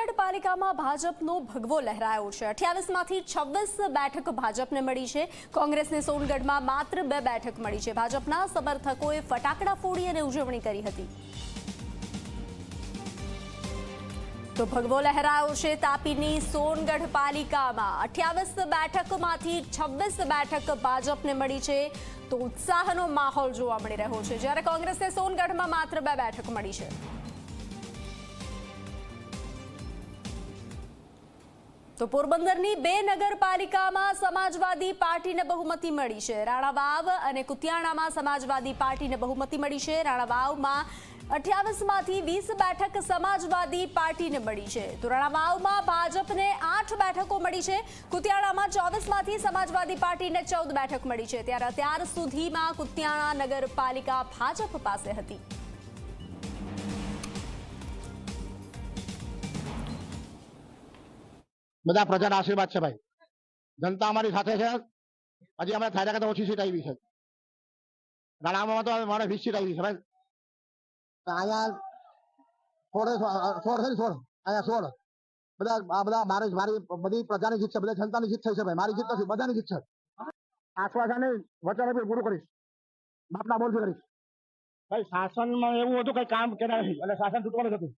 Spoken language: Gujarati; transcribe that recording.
સોનગઢ પાલિકામાં ભાજપનો ભગવો લહેરાયો છે। 28 માંથી 26 બેઠક ભાજપને મળી છે। કોંગ્રેસને સોનગઢમાં માત્ર 2 બેઠક મળી છે। ભાજપના સમર્થકોએ ફટાકડા ફોડી અને ઉજવણી કરી હતી। તો ભગવો લહેરાયો છે તાપીની સોનગઢ પાલિકામાં 28 બેઠકમાંથી 26 બેઠક ભાજપને મળી છે। તો ઉત્સાહનો માહોલ જોવા મળી રહ્યો છે, જ્યારે કોંગ્રેસને સોનગઢમાં માત્ર 2 બેઠક મળી છે। તો પોરબંદરની 2 નગરપાલિકામાં સમાજવાદી પાર્ટીને બહુમતી મળી છે। રાણાવાવ અને કુતિયાણામાં સમાજવાદી પાર્ટીને બહુમતી મળી છે। રાણાવાવમાં 28 માંથી 20 બેઠક સમાજવાદી પાર્ટીને મળી છે। તો રાણાવાવમાં ભાજપને 8 બેઠકો મળી છે। કુતિયાણામાં 24 માંથી સમાજવાદી પાર્ટીને 14 બેઠક મળી છે। ત્યારે અત્યાર સુધીમાં કુતિયાણા નગરપાલિકા ભાજપ પાસે હતી। બધા પ્રજાના આશીર્વાદ છે ભાઈ। જનતા અમારી સાથે છે। હજી અમે થાય કરતા ઓછી સીટ આવી છે। રાણામાં તો મારે 20 સીટ આવી છે ભાઈ। અહીંયા 16 અહીંયા 16 બધા મારી બધી પ્રજાની જીત છે, બધા જનતાની જીત થઈ છે ભાઈ। મારી જીત નથી, બધાની જીત છે। આશ્વાસન વચન પૂરું કરીશ, બાપના બોલથી કરીશ ભાઈ। શાસનમાં એવું હતું કઈ કામ કર્યા નથી એટલે શાસન તૂટવાનું હતું।